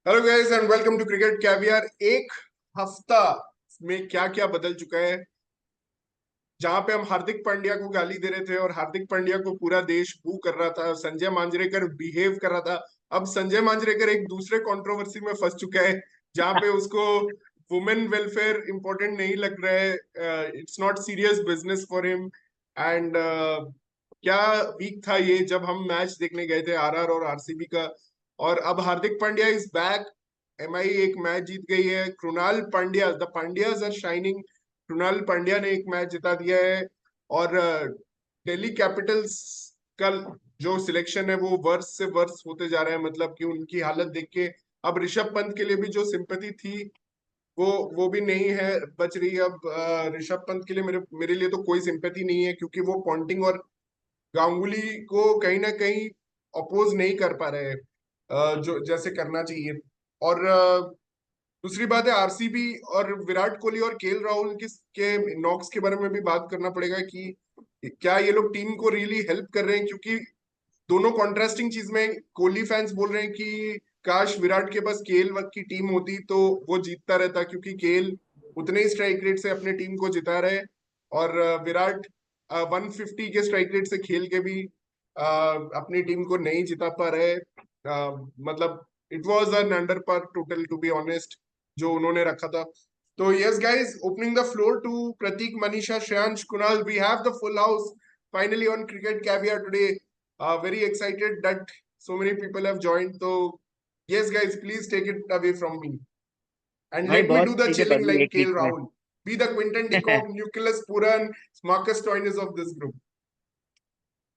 Hello guys and welcome to cricket caviar. एक हफ्ता में क्या क्या बदल चुका है। जहां पे हम हार्दिक पांड्या को गाली दे रहे थे और हार्दिक पांड्या को पूरा देश बू कर रहा था, संजय मांजरेकर बिहेव कर रहा था। अब संजय मांजरेकर एक दूसरे कंट्रोवर्सी में फंस चुका है, जहां पे उसको वुमेन वेलफेयर इंपॉर्टेंट नहीं लग रहा है। It's not serious business for him. And क्या वीक था ये जब हम मैच देखने गए थे आरआर और आरसीबी का। और अब Hardik Pandya is back. MI एक मैच जीत गई है। Krunal Pandya, the Pandyas are shining. Krunal Pandya ने एक मैच जिता दिया है। और दिल्ली कैपिटल्स का जो सिलेक्शन है वो वर्ष से वर्ष होते जा रहा है। मतलब कि उनकी हालत देख के अब ऋषभ पंत के लिए भी जो सिंपैथी थी वो वो भी नहीं है बच रही। अब ऋषभ पंत के लिए मेरे मेरे लिए तो कोई सिंपैथी नहीं है, क्योंकि वो पॉन्टिंग और गांगुली को कहीं ना कहीं अपोज नहीं कर पा रहे हैं जो जैसे करना चाहिए। और दूसरी बात है आरसीबी और विराट कोहली और केएल राहुल के नॉक्स के बारे में भी बात करना पड़ेगा कि क्या ये लोग टीम को रियली हेल्प कर रहे हैं। क्योंकि दोनों कॉन्ट्रास्टिंग चीज में कोहली फैंस बोल रहे हैं कि काश विराट के पास केएल वक्त की टीम होती तो वो जीतता रहता, क्योंकि केएल उतने ही स्ट्राइक रेट से अपने टीम को जिता रहे। और विराट 150 के स्ट्राइक रेट से खेल के भी अपनी टीम को नहीं जिता पा रहे। मतलब it was an under par total to be honest जो उन्होंने रखा था। तो yes guys, opening the floor to Prateek, Manisha, Shreyansh, Kunal, we have the full house finally on cricket caviar today. Very excited that so many people have joined. So yes guys, please take it away from me and भाई let me बहुत do the चीजें chilling बदली like एक week KL में। Rahul. Be the Quinton de Kock, Nicholas Puran, Marcus Stoinis of this group.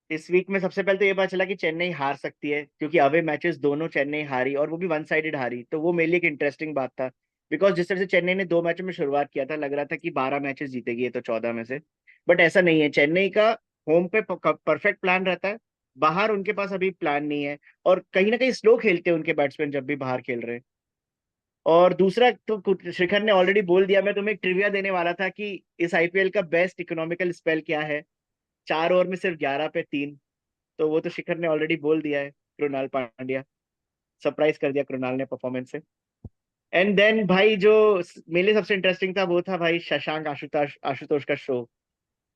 इस week में सबसे पहले तो ये पता चला कि चेन्नई हार सकती है, क्योंकि अवे मैचेस दोनों चेन्नई हारी और वो भी वन साइडेड हारी। तो वो मेरे लिए एक इंटरेस्टिंग बात था। बिकॉज जिस तरह से चेन्नई ने दो मैचों में शुरुआत किया था, लग रहा था कि 12 मैचेस जीतेगी ये तो 14 में से। बट ऐसा नहीं है। चेन्नई का होम पे परफेक्ट प्लान रहता है, बाहर उनके पास अभी प्लान नहीं है। और कहीं ना कहीं स्लो खेलते हैं उनके बैट्समैन जब भी बाहर खेल रहे हैं। और दूसरा तो शिखर ने ऑलरेडी बोल दिया। मैं तुम्हें एक ट्रिविया देने वाला था कि इस आईपीएल का बेस्ट इकोनॉमिकल स्पेल क्या है। 4 ओवर में सिर्फ 11 पे 3। तो वो तो शिखर ने ऑलरेडी बोल दिया है। कृणाल पांड्या सरप्राइज कर दिया कृणाल ने परफॉर्मेंस से। एंड देन भाई जो मेरे लिए सबसे इंटरेस्टिंग था वो था भाई शशांक आशुतोष आशुतोष का शो।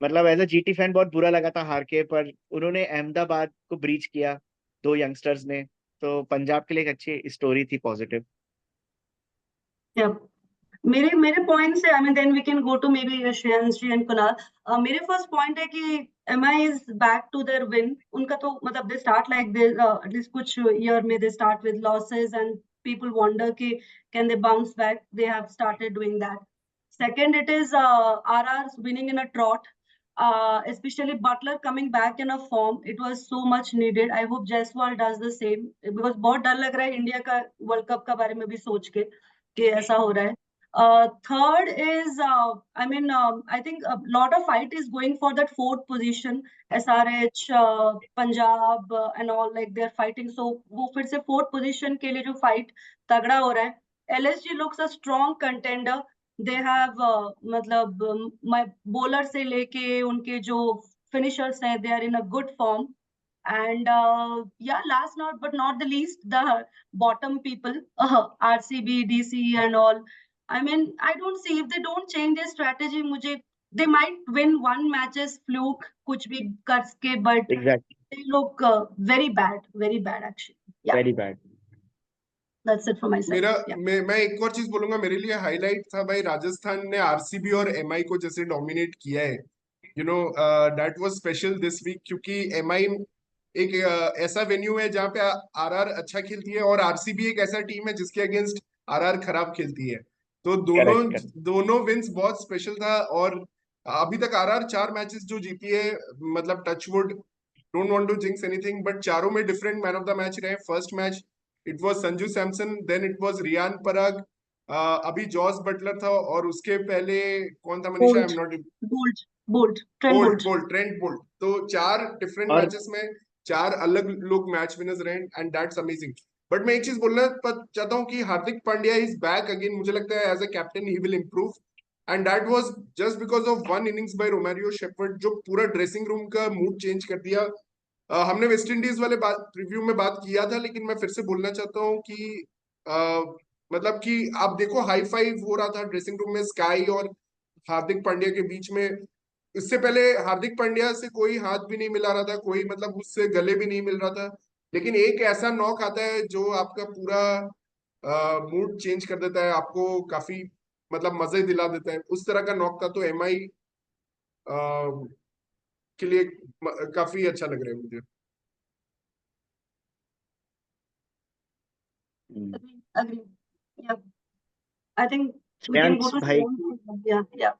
मतलब एज अ जीटी फैन बहुत बुरा लगा था हार के, पर उन्होंने अहमदाबाद को ब्रीच किया, दो यंगस्टर्स ने। तो पंजाब के लिए एक अच्छी स्टोरी थी, पॉजिटिव। Yeah. मेरे मेरे पॉइंट से I mean then we can go to maybe Shreyansh ji and Kunal. मेरे फर्स्ट पॉइंट है कि MI is back to their win. उनका तो मतलब they start like this at least कुछ ईयर में they start with losses and people wonder कि can they bounce back. They have started doing that. Second, it is RR winning in a trot, especially Butler coming back in a form. It was so much needed. I hope Jaiswal does the same because बहुत डर लग रहा है India का world cup का बारे में भी सोच के कि ऐसा हो रहा है. Third is, I mean, I think a lot of fight is going for that fourth position. SRH, Punjab, and all like they're fighting. So वो फिर से fourth position के लिए जो fight तगड़ा हो रहा है. LSG looks a strong contender. They have मतलब बॉलर से लेके उनके जो फिनिशर्स हैं they are in a good form. And yeah, last not but not the least, the bottom people, RCB, DC, and all. I mean, I don't see if they don't change their strategy. मुझे they might win one matches fluke कुछ भी करके, but exactly. they look very bad actually. Yeah, very bad. that's it from my side. मेरा Yeah. मैं एक और चीज बोलूंगा, मेरे लिए हाईलाइट था भाई राजस्थान ने आरसीबी और एमआई को जैसे डोमिनेट किया है। You know that was special this week, क्योंकि एमआई एक ऐसा वेन्यू है जहाँ पे आरआर अच्छा खेलती है और आरसीबी एक ऐसा टीम है जिसके अगेंस्ट आरआर खराब खेलती है। तो दोनों करेक्ट करेक्ट। दोनों विंस बहुत स्पेशल था। और अभी तक आरआर 4 मैचेस जो जीती है, मतलब touchwood, don't want to jinx anything, but चारों में different man of the match रहे। First match it was Sanju Samson, then it was Riyan Parag, अभी जॉस बटलर था, और उसके पहले कौन था Manisha? I am Bolt, not. Trent Boult, Bolt. Trent Boult. तो 4 डिफरेंट और मैचेस में 4 अलग लोग मैच विनर्स रहे, एंड दैट्स अमेजिंग। बट मैं एक चीज बोलना चाहता हूँ कि Hardik Pandya is back again. मुझे लगता है as a captain he will improve, and that was just because of one innings by Romario Shepherd जो पूरा ड्रेसिंग रूम का मूड चेंज कर दिया। हमने वेस्ट इंडीज वाले बात रिव्यू में बात किया था, लेकिन मैं फिर से बोलना चाहता हूँ कि मतलब कि आप देखो हाई फाइव हो रहा था ड्रेसिंग रूम में स्काई और हार्दिक पांड्या के बीच में। इससे पहले हार्दिक पांड्या से कोई हाथ भी नहीं मिला रहा था, कोई मतलब उससे गले भी नहीं मिल रहा था, लेकिन एक ऐसा नॉक आता है जो आपका पूरा मूड चेंज कर देता है, आपको काफी मतलब मजे दिला देता है। उस तरह का नॉक था, तो एमआई के लिए काफी अच्छा लग रहा है मुझे। Agree, agree. Yeah. I think we can go Shreyansh to भाई, Shreyansh. Yeah, yeah.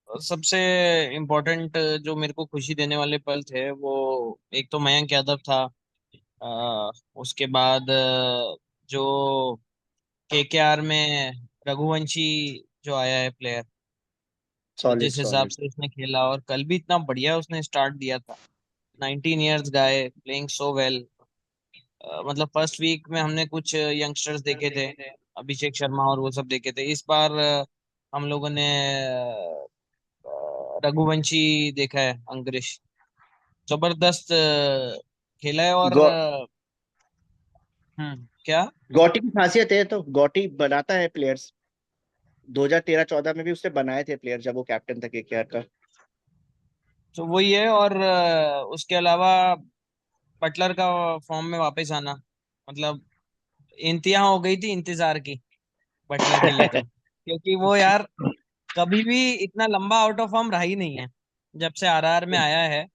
सबसे इम्पोर्टेंट जो मेरे को खुशी देने वाले पल थे वो एक तो मयंक यादव था। उसके बाद जो केकेआर में रघुवंशी जो आया है प्लेयर, तो सॉलिड जिस हिसाब सॉलिड। से उसने खेला और कल भी इतना बढ़िया उसने स्टार्ट दिया था। 19 इयर्स गाय प्लेइंग सो वेल। मतलब फर्स्ट वीक में हमने कुछ यंगस्टर्स देखे थे, अभिषेक शर्मा और वो सब देखे थे। इस बार हम लोगों ने रघुवंशी देखा है, अंकुरिश जबरदस्त खेला है। और गौ क्या गौटी की खासियत है, तो गौटी बनाता है प्लेयर्स। 2013-14 में भी उसने बनाए थे प्लेयर जब वो कैप्टन था केकेआर का। तो वही है। और उसके अलावा बटलर का फॉर्म में वापस आना, मतलब इंतहा हो गई थी इंतजार की बटलर के लिए तो, क्योंकि वो यार कभी भी इतना लंबा आउट ऑफ फॉर्म रहा ही नहीं है जब से आरआर में आया है।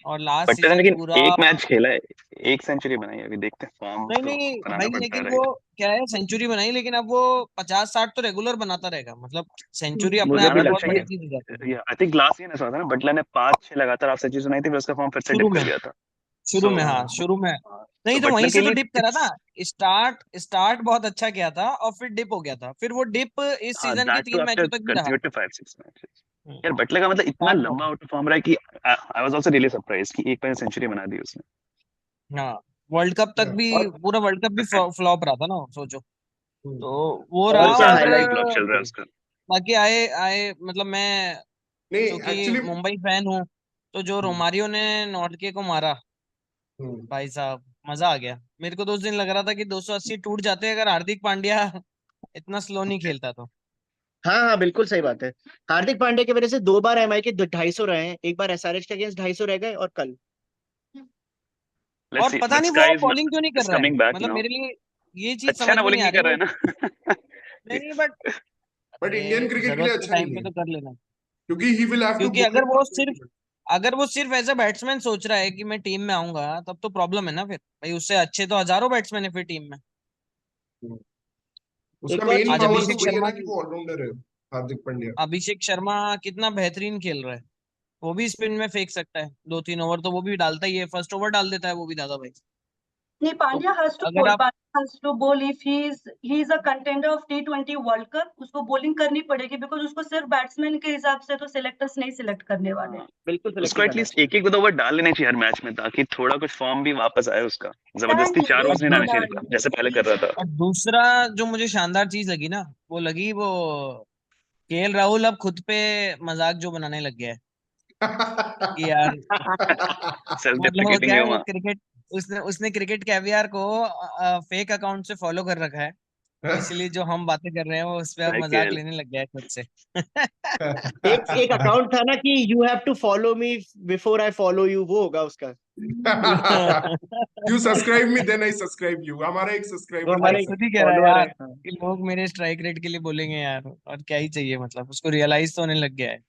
और लास्ट बटलर ने सीजन लेकिन पूरा एक मैच खेला है, एक सेंचुरी बनाई है। अभी देखते हैं, फॉर्म नहीं तो नहीं बनाना भाई, पड़ता है, लेकिन वो राइट? क्या है, सेंचुरी बनाई, लेकिन अब वो 50-60 तो रेगुलर बनाता रहेगा। मतलब सेंचुरी अपने मुझे आप भी में बनाना बहुत लगता बड़ी है। चीज हो जाती है। चाहिए। आई थिंक लास्ट ईयर ऐसा था ना, बटलर ने 5-6 लगातार हाफ सेंचुरी बनाई थी, फिर उसका फॉर्म फिर से शुरू डिप कर में, गया था। शुरू सो में, हाँ शुरू में। तो नहीं तो बटलर वहीं के से तो लिए डिप करा था। स्टार्ट बहुत अच्छा किया था और फिर डिप हो गया था। फिर वो डिप इस हाँ, सीजन के दैट टू 3 आफ्टर मैचों तक भी रहा। Continued 5-6 matches. यार बटलर का मतलब इतना स्टार्ट लंबा बहुत, आउट ऑफ फॉर्म रहा है कि I was also really surprised कि एक बार सेंचुरी बना दी उसने। हाँ। वर्ल्ड कप तक भी, और पूरा वर्ल्ड कप भी फ्लॉप रहा था ना, सोचो। तो वो और रहा। क्या और काफी हाईलाइट। फ्लॉप चल रहा है उसका। बाकी आए आए मतलब मैं नहीं क्योंकि एक्चुअली मुंबई फैन हूँ, तो जो रोमारियो ने नॉर्टके को मारा, भाई साहब मजा आ गया। मेरे को तो उस दिन लग रहा था कि 280 टूट जाते अगर हार्दिक पांड्या इतना स्लो नहीं खेलता तो। हाँ हाँ, बिल्कुल सही बात है। हार्दिक पांड्या की वजह से 2 बार एमआई के 250 रहे हैं। एक बार एसआरएच के अगेंस्ट 250 रह गए, और कल लेट्स और सी, पता बट नहीं स्काई वो बॉलिंग क्यों नहीं कर इज रहा है। कमिंग बैक मतलब नाउ। मेरे लिए ये चीज अच्छा समझ ना, में नहीं बॉलिंग आ नहीं रही कर रहा वो। है ना। नहीं बट बट इंडियन अरे क्रिकेट के लिए जरूरत के अच्छा टाइम नहीं पे है, तो कर लेना। क्योंकि ही विल हैव टू क्योंकि बोल। अगर वो सिर्फ एज अ बैट्समैन सोच रहा है कि मैं टीम में आऊंगा, तब तो प्रॉब्लम है ना। फिर भाई उससे अच्छे तो हजारों बैट्समैन है फिर टीम में। उसका एक और मेन आज चीज भी पावर तो अभिषेक वही है शर्मा ना कि वो ऑलराउंडर है, हार्दिक पांड्या। अभिषेक शर्मा कितना बेहतरीन खेल रहा है। वो भी स्पिन में फेंक सकता है 2-3 ओवर, तो वो भी डालता ही है। फर्स्ट ओवर डाल देता है वो भी, दादा भाई। नहीं, तो Pandya has to अगर bowl. आप Pandya has to bowl if he's a contender of T20 World Cup. उसको bowling करनी पड़ेगी because उसको सिर्फ बैट्समैन के हिसाब से तो सेलेक्टर्स नहीं सिलेक्ट करने वाले। हाँ, बिल्कुल सेलेक्ट उसको नहीं करना एटलीस्ट चाहिए। एक एक ओवर डाल लेने चाहिए हर मैच में, ताकि थोड़ा कुछ फॉर्म भी वापस आए उसका। जबरदस्ती Exactly, 4 और ओवर्स नहीं एक दू, डालने बार चाहिए था जैसे पहले कर रहा था। और दूसरा जो मुझे शानदार चीज लगी ना, वो लगी वो केएल राहुल अब खुद पे मजाक जो बनाने लग गया है कि यार, सेल्फ मतलब वो डेप्रिकेटिंग क्या है है, वो वहाँ। क्रिकेट, उसने उसने क्रिकेट कैवियर को फेक अकाउंट से फॉलो कर रखा है। इसलिए जो हम बातें कर रहे हैं वो उस पे अब भाई मजाक केएल, लेने लग गया है खुद से। एक एक अकाउंट था ना कि you have to follow me before I follow you, वो होगा उसका। You subscribe me then I subscribe you, हमारा एक वो सब्सक्राइबर भाई हमारे ऐसा खुद ही कह रहा है फॉलोअर है, यार हाँ। कि लोग मेरे स्ट्राइक रेट के लिए बोलेंगे यार, और क्या ही चाहिए। मतलब उसको रियलाइज तो होने लग गया है।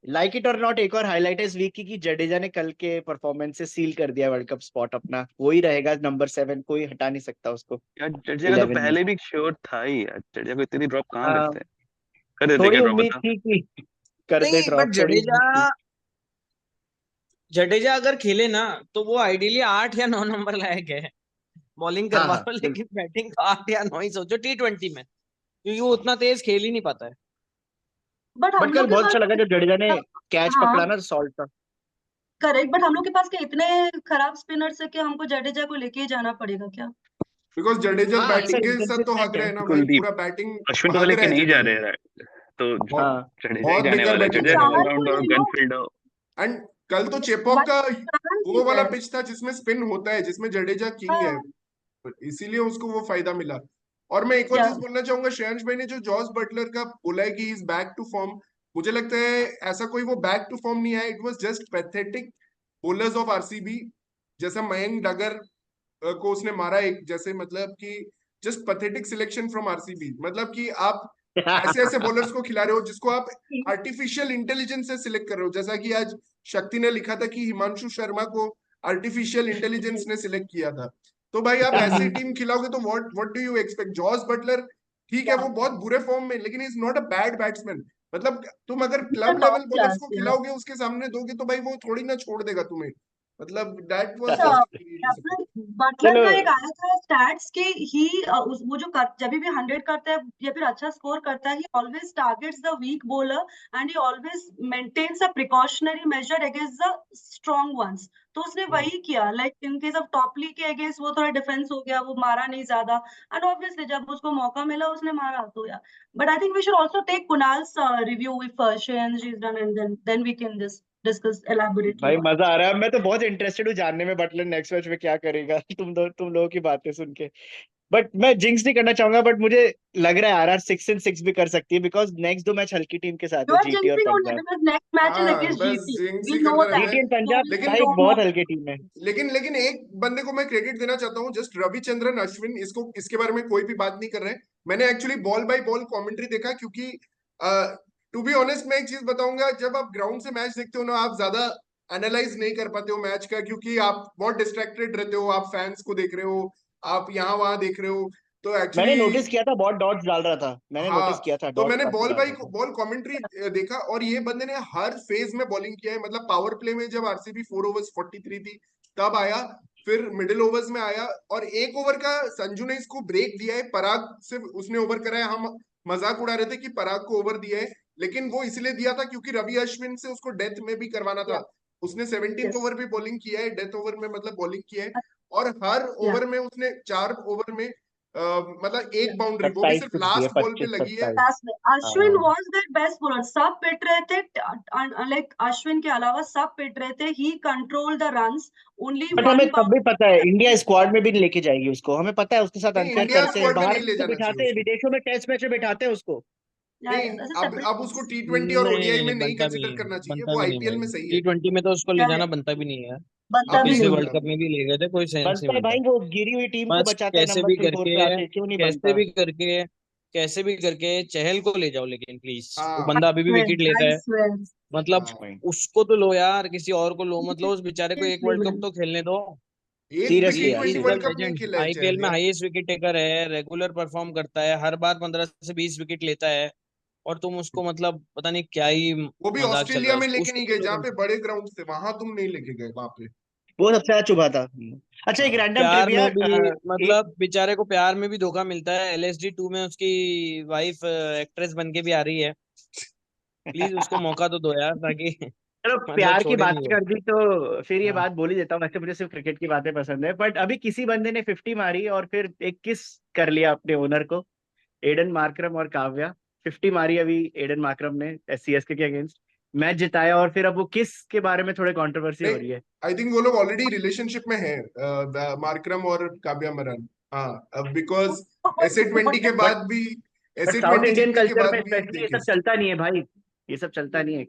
लाइक इट और नॉट, एक और हाईलाइट है इस वीक की कि जडेजा ने कल के परफॉर्मेंस से सील कर दिया वर्ल्ड कप स्पॉट अपना। वही रहेगा नंबर 7, कोई हटा नहीं सकता उसको यार जडेजा का तो 11 में। पहले भी श्योर था ही यार। जडेजा को इतनी ड्रॉप कहाँ हाँ, देते हैं? कर देते थोड़ी क्या ड्रॉप, उम्मीद बता। थी कि कर दे नहीं बट ड्रॉप, थोड़ी उम्मीद थी। जडेजा अगर खेले ना, तो वो आइडियली 8 या 9 नंबर लायक है। बॉलिंग हाँ करवा हाँ लो, बिल्कुल। लेकिन बैटिंग का 8 या 9 ही सोचो T20 में, क्योंकि वो उतना तेज खेल ही नहीं पाता है। बट हम बट कल लोग के बहुत अच्छा पास, लगा जब जडेजा ने कैच हाँ पकड़ा ना सॉल्ट का। करेक्ट, बट हम लोग के पास के इतने खराब स्पिनर्स है कि हमको जडेजा को लेके ही जाना पड़ेगा क्या? बिकॉज जडेजा हाँ, बैटिंग अक्सर के साथ तो हग इंकंसिस्टेंट रहे है। हैं ना भाई, कुलदीप, पूरा बैटिंग अश्विन को तो भाग लेके रहा है नहीं जा जडेजा। रहे हैं, तो बहुत हाँ जडेजा ही बहुत जाने बेकार वाला है। बैटिंग जडेजा कर इज रहा है। ऑलराउंडर और गन फील्डर। एंड कल तो चेपॉक Why का can't वो वाला है। पिच था जिसमें स्पिन होता है, जिसमें जडेजा किंग है, इसीलिए उसको वो फायदा मिला। और मैं एक और Yeah. चीज बोलना चाहूंगा, श्रेयांश भाई ने जो जॉस बटलर का बोला है कि इज बैक टू फॉर्म, मुझे लगता है ऐसा कोई वो बैक टू फॉर्म नहीं है, it was just pathetic bowlers of RCB. जैसा मयंक डगर को उसने मारा एक, जैसे मतलब कि just pathetic selection from RCB, मतलब कि आप ऐसे ऐसे बॉलर्स को खिला रहे हो जिसको आप आर्टिफिशियल इंटेलिजेंस से सिलेक्ट कर रहे हो, जैसा कि आज शक्ति ने लिखा था कि हिमांशु शर्मा को आर्टिफिशियल इंटेलिजेंस ने सिलेक्ट किया था। तो भाई आप ऐसी टीम खिलाओगे तो what do you expect? Jos Buttler ठीक है वो बहुत बुरे फॉर्म में, लेकिन is not a bad batsman. मतलब तुम अगर club top level bowlers class को खिलाओगे, उसके सामने दोगे, तो भाई वो थोड़ी ना छोड़ देगा तुम्हें। मतलब दैट वाज बटलर चलो का एक आया था स्टैट्स के ही वो जो जब भी 100 करता है या फिर अच्छा स्कोर करता है, he always targets the weak bowler and he always maintains a precautionary measure against the strong ones. तो उसने वही किया, like in case of Topley के अगेंस्ट वो थोड़ा डिफेंस हो गया, वो मारा नहीं ज्यादा, एंड ऑब्वियसली जब उसको मौका मिला उसने मारा। तो या but I think we should also take Kunal's review if Shreyansh is done, and then we can discuss elaborately भाई ऑन मजा आ रहा है, मैं तो बहुत इंटरेस्टेड हूँ जानने में बटलर नेक्स्ट मैच में क्या करेगा। तुम लोगों की बातें सुन के। बट मैं जिंक्स नहीं करना चाहूंगा, बट मुझे लग रहा है आरआर 6-6 भी कर सकती है, बिकॉज नेक्स्ट दो मैच हल्की टीम के साथ You है, are जीटी और jinxing only Punjab. because next match is हाँ against बस GT. जिंक्स We ही know करते that. रहते जीटी हैं। और पंजाब So लेकिन we भाई don't बहुत know. हल्की टीम है। लेकिन एक बंदे को मैं क्रेडिट देना चाहता हूँ, जस्ट रविचंद्रन अश्विन, इसको इसके बारे में कोई भी बात नहीं कर रहे हैं। मैंने actually ball by ball commentary देखा, क्योंकि टू बी ऑनेस्ट मैं एक चीज बताऊंगा, जब आप ग्राउंड से मैच देखते हो ना, आप ज्यादा एनालाइज नहीं कर पाते हो मैच का, क्योंकि आप बहुत डिस्ट्रैक्टेड रहते हो, आप फैंस को देख रहे हो, आप यहाँ वहां देख रहे हो, तो मैंने एक्चुअली नोटिस किया था बहुत डॉट्स डाल रहा था, मैंने नोटिस हाँ। किया था तो डॉट्स मैंने काफी बॉल डाल बाई रहा था। बॉल कमेंट्री देखा, और ये बंदे ने हर फेज में बॉलिंग किया है। मतलब पावर प्ले में जब आरसीबी 4 ओवर्स 43 थी तब आया, फिर मिडिल ओवर्स में आया, और एक ओवर का संजू ने इसको ब्रेक दिया है, पराग से उसने ओवर कराया। हम मजाक उड़ा रहे थे कि पराग को ओवर दिया है, लेकिन वो इसलिए दिया था क्योंकि रवि अश्विन से उसको डेथ में भी करवाना था। Yeah. उसने 17th Yes. ओवर भी बॉलिंग किया है, डेथ ओवर में मतलब बॉलिंग किया है, और हर Yeah. ओवर में उसने 4 ओवर में मतलब Yeah. एक बाउंड्री, वो भी 27 सिर्फ कुछ दिए, लास्ट बॉल पे 25 लगी है। 27। Last में अश्विन हाँ was their best bowler. सब पिट रहे थे, लाइक अश्विन के अलावा सब पिट रहे थे. He controlled the runs. Only but हमें one तब भी पता है इंडिया स्क्वाड में boundary. भी लेके जाएगी उसको, हमें पता है उसके साथ नहीं, अनफेयर इंडिया करते हैं, स्क्वाड में बाहर नहीं ले तो जाना चाहिए बिठाते हैं, उसको। विदेशों में टेस्ट मैच में बिठाते हैं उसको। Yeah, नहीं, yeah, that's a अब separate अब उसको thing. T20 और ओडीआई में नहीं नहीं बनता भी कंसिडर नहीं, करना चाहिए, बनता वो भी नहीं आईपीएल भाई। में सही है। T20 में तो उसको ले Yeah, जाना yeah. बनता भी नहीं है यार। बनता अब भी पिछले नहीं वर्ल्ड है. कप में भी ले गए थे, कोई सेंस नहीं बनता है बनता। भाई, वो गिरी हुई टीम को बस बचाता है, नंबर 3-4 पे आके क्यों नहीं बनता? कैसे भी करके चहल को ले जाओ, लेकिन प्लीज, वो हाँ बंदा अभी भी Swear, विकेट लेता I है। swear. मतलब हाँ, उसको तो लो यार, किसी और को लो, मतलब उस बेचारे को एक Seriously, वर्ल्ड कप man. तो खेलने दो। एक भी सीरियसली यार, ही T20 is the world seriously. Cup नहीं लेजेंड, खेला है आईपीएल चहल में यार। हाईएस्ट विकेट टेकर है, रेगुलर परफॉर्म करता है, हर बार 15 से 20 विकेट लेता है, और तुम उसको मतलब पता नहीं क्या ही वो भी मजाक चल रहा ऑस्ट्रेलिया है में लेके उसको नहीं तो गए, लो जहाँ कम पे से कम। बड़े ग्राउंड थे, वहां तुम नहीं लेके गए वहां पे। वो सबसे अच्छा चुभा था। अच्छा, एक हाँ रैंडम प्यार ट्रिविया। में भी, एक मतलब बेचारे को प्यार में भी धोखा मिलता है। LSD 2 में उसकी वाइफ एक्ट्रेस बन के भी आ रही है। प्लीज उसको मौका तो दो यार, ताकि चलो मतलब प्यार की छोड़े बात नहीं वो। कर दी तो फिर ये हाँ बात बोल ही देता हूँ, वैसे मुझे सिर्फ क्रिकेट की बातें पसंद है, बट अभी किसी बंदे ने 50 मारी और फिर एक किस कर लिया अपने ओनर को, एडन मार्करम और काव्या। 50 मारी अभी एडन मार्करम ने सीएसके के अगेंस्ट, मैच जिताया, और फिर अब वो किस के बारे में थोड़े कंट्रोवर्सी हो नहीं, रही है। आई थिंक वो लोग ऑलरेडी रिलेशनशिप में है, मार्करम और काव्या मरन। हाँ, अब बिकॉज ऐसे 20 के बट बाद भी, बट ऐसे साउथ 20 इंडियन जीतने के कल्चर बाद में भी स्पेशली ये सब देखिए। चलता नहीं है भाई, ये सब चलता नहीं है।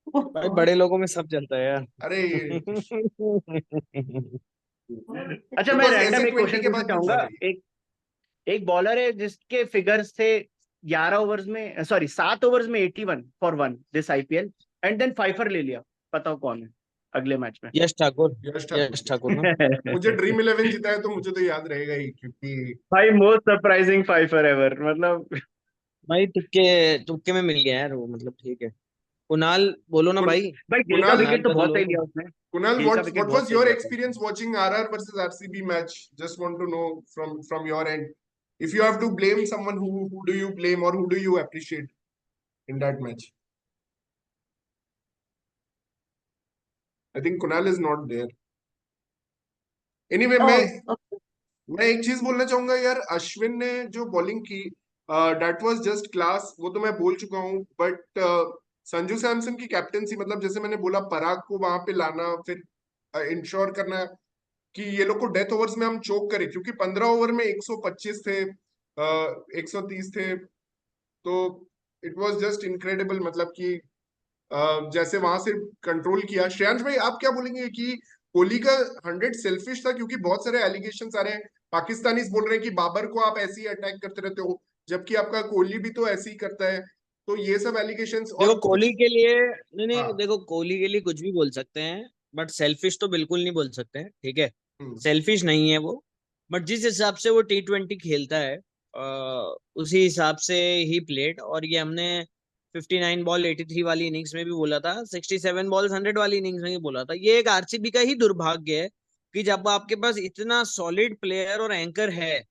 भाई, बड़े लोगों में सब चलता है यार। अरे अच्छा, मैं बिकॉज ऐसे रैंडम एक 20 क्वेश्चन के पूछना बाद भी चाहूंगा। चल रही है। एक एक बॉलर है जिसके फिगर्स थे 11 ओवर्स में, सॉरी 7 ओवर्स में 81 for 1 this IPL, and then fifer ले लिया। बताओ कौन है अगले मैच में? यश ठाकुर। यश ठाकुर। यश ठाकुर ना। मुझे ड्रीम 11 जीता है तो मुझे तो याद रहेगा ही, क्योंकि भाई मोस्ट सरप्राइजिंग फाइफर एवर, मतलब। भाई तुक्के तुक्के में मिल गया यार वो, मतलब ठीक है। कुणाल बोलो ना कुन, भाई। भाई गिल का कुणाल विकेट कुणाल तो का तो बहुत लो सही तुम। लिया उसने, Kunal, गिल का विकेट what बहुत was सही your लिया था उसने। experience watching RR versus RCB match? Just want to know from your end. If you have to blame someone, who do you blame or who do you appreciate in that match? I think Kunal is not there. Anyway, मैं Oh, okay. मैं एक चीज बोलना चाहूंगा यार, अश्विन ने जो bowling की, दैट वाज जस्ट क्लास, वो तो मैं बोल चुका हूँ। बट संजू सैमसन की कैप्टेंसी, मतलब जैसे मैंने बोला, पराग को वहां पे लाना, फिर इंश्योर करना कि ये लोग को डेथ ओवर्स में हम चोक करें, क्योंकि 15 ओवर में 125 थे, 130 थे, तो इट वाज जस्ट इनक्रेडिबल। मतलब कि जैसे वहां से कंट्रोल किया। श्रेयांश भाई आप क्या बोलेंगे कि कोहली का 100 सेल्फिश था, क्योंकि बहुत सारे एलिगेशन आ रहे हैं, पाकिस्तानीज बोल रहे हैं कि बाबर को आप ऐसे ही अटैक करते रहते हो, जबकि आपका कोहली भी तो ऐसे ही करता है। तो ये सब एलिगेशंस देखो और कोहली कुछ। के लिए नहीं नहीं, हाँ। देखो कोहली के लिए कुछ भी बोल सकते हैं, बट सेल्फिश तो बिल्कुल नहीं बोल सकते हैं, ठीक है। हम्म। सेल्फिश नहीं है वो, बट जिस हिसाब से वो T20 खेलता है उसी हिसाब से ही प्लेड। और ये हमने 59 बॉल 83 वाली इनिंग्स में भी बोला था, 67 बॉल 100 वाली इनिंग्स में भी बोला था। ये एक आरसीबी का ही दुर्भाग्य है कि जब आपके पास इतना सॉलिड प्लेयर और एंकर है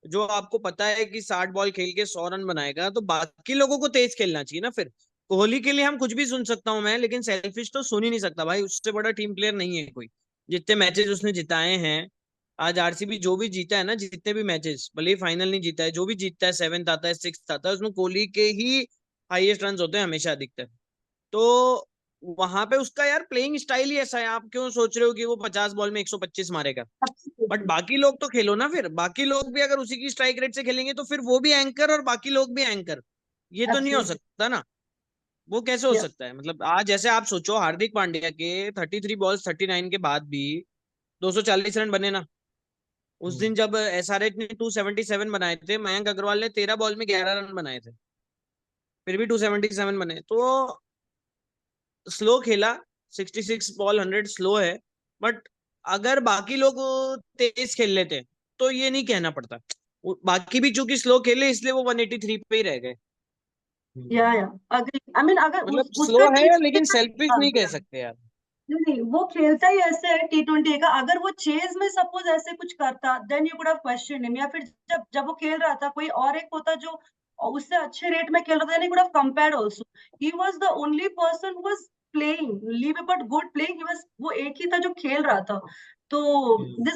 जो आपको पता है कि 60 बॉल खेल के 100 रन बनाएगा, तो बाकी लोगों को तेज खेलना चाहिए ना। फिर कोहली के लिए हम कुछ भी सुन सकता हूं मैं, लेकिन सेल्फिश तो सुन ही नहीं सकता भाई। उससे बड़ा टीम प्लेयर नहीं है कोई। जितने मैचेस उसने जिताए हैं, आज आरसीबी जो भी जीता है ना, जितने भी मैचेस, भले ही फाइनल नहीं जीता है, जो भी जीतता है, 7th आता है, 6th आता है, उसमें कोहली के ही हाईएस्ट रन होते हैं हमेशा, अधिकतर। तो वहां पे उसका यार प्लेइंग स्टाइल ही ऐसा है। आप क्यों सोच रहे हो कि वो 50 बॉल में 125 मारेगा? But Absolutely. बाकी लोग तो खेलो ना, फिर बाकी लोग भी अगर उसी की स्ट्राइक रेट से खेलेंगे तो फिर वो भी एंकर और बाकी लोग भी एंकर। ये तो नहीं हो Absolutely. सकता ना। वो कैसे हो Yeah. सकता है? मतलब आज जैसे आप सोचो, हार्दिक पांड्या के 33 बॉल्स 39 के बाद भी 240 रन बने ना। उस हम्म। दिन जब एसआरएच ने 277 बनाए थे, मयंक अग्रवाल ने 13 बॉल में 11 रन बनाए थे, फिर भी 277 बने। तो स्लो खेला, 66 बॉल 100 स्लो है, बट अगर बाकी लोग तेज खेल लेते तो ये नहीं कहना पड़ता। बाकी भी चूंकि स्लो खेले इसलिए वो 183 पे ही रह गए। Yeah, yeah. Agree. I mean, अगर मतलब स्लो उसका है चेस लेकिन सेल्फिश नहीं कह सकते यार। नहीं नहीं, वो खेलता ही ऐसे है T20 का। अगर वो चेज में सपोज ऐसे कुछ करता, then you could have question him. या फिर जब जब वो खेल रहा था, कोई और एक होता जो उससे अच्छे रेट में खेल रहा था, then you could have compared also. He was the only person who was playing, leave about good playing, he was, वो एक ही था जो खेल रहा था। तो this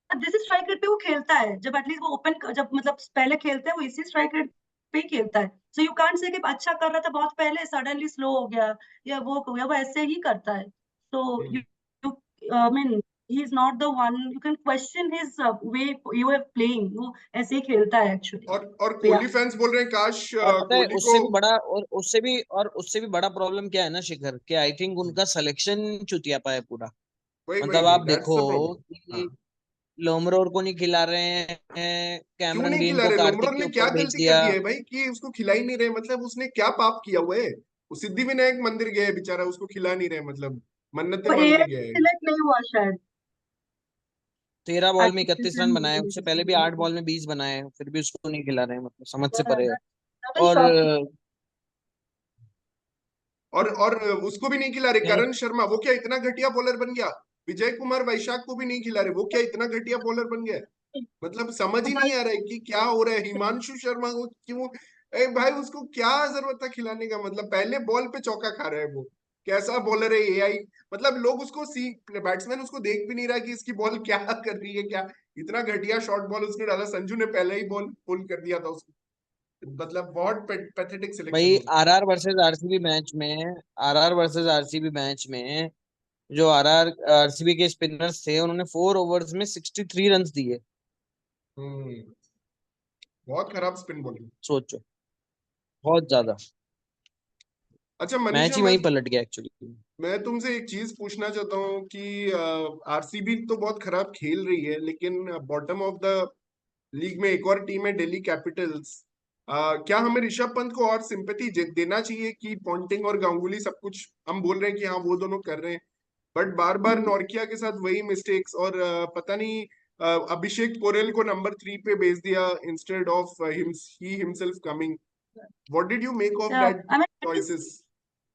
this is strike rate पे वो खेलता है। जब एटलीस्ट वो ओपन, जब मतलब पहले खेलते हैं वो इसी स्ट्राइक रेट पे ही खेलता है। सो यू कांट से कि अच्छा कर रहा था बहुत पहले, सडनली स्लो हो गया या वो हो गया। वो ऐसे ही करता है। So you I mean, he is not the one you can question his way of playing. वो ऐसे ही खेलता है actually. और So yeah. कोहली फैंस बोल रहे हैं काश और पता है कोहली को। उससे भी बड़ा प्रॉब्लम क्या है ना शिखर, कि आई थिंक उनका सिलेक्शन चुतियापा है पूरा। वही वही मतलब वही, आप दैट्स देखो द प्रॉब्लम। हाँ। कि लोमरोर को नहीं खिला रहे हैं, क्यों कैमरन नहीं ग्रीन खिला को रहे? लोमरोल कार्तिक के ने क्या ऊपर भेज गलती कर दिया। दी है भाई कि उसको खिला ही नहीं रहे? मतलब उसने क्या पाप किया हुआ है? वो सिद्धि विनायक मंदिर गया है बेचारा, उसको खिला नहीं रहे, मतलब मन्नतें वो मांगने AI गया है। सिलेक्ट नहीं हुआ शायद। 13 बॉल में 31 रन बनाए, उससे पहले भी 8 That बॉल में 20 बनाए, फिर भी उसको नहीं खिला रहे, मतलब समझ से परे है। is और shocking. और उसको भी नहीं खिला रहे, यार करण शर्मा, वो क्या इतना घटिया बॉलर बन गया? विजय कुमार वैशाख को भी नहीं खिला रहे, वो क्या इतना घटिया बॉलर बन गया? मतलब समझ ही नहीं आ रहा है कि क्या हो रहा है। हिमांशु शर्मा को क्यों? भाई उसको क्या जरूरत था खिलाने का? मतलब पहले बॉल पे चौका खा रहा है वो। कैसा बॉलर है एआई? मतलब लोग उसको सी बैट्समैन उसको देख भी नहीं रहा कि इसकी बॉल क्या कर रही है, क्या इतना घटिया शॉर्ट बॉल उसने डाला। संजू ने पहले ही बॉल पुल कर दिया था उसको। मतलब बहुत पैथेटिक सिलेक्शन भाई, हो गया। आरआर वर्सेस आरसीबी मैच में जो आरसीबी के स्पिनर्स थे, उन्होंने 4 ओवर्स में 63 रन दिए। हम्म। बहुत खराब स्पिन बॉलिंग। सोचो, बहुत ज्यादा। अच्छा मैच मनीषा, ही वहीं पलट गया एक्चुअली। मैं तुमसे एक चीज पूछना चाहता हूँ कि आरसीबी तो बहुत खराब खेल रही है, लेकिन बॉटम ऑफ द लीग में एक और टीम है दिल्ली कैपिटल्स। क्या हमें ऋषभ पंत को और सिंपैथी देना चाहिए कि पॉन्टिंग और गांगुली सब कुछ हम बोल रहे हैं कि हाँ वो दोनों कर रहे हैं, बट बार बार नॉर्किया के साथ वही मिस्टेक्स, और पता नहीं अभिषेक पोरेल को नंबर 3 पे भेज दिया instead of he himself coming. What did you make of Yeah, that I mean, choices?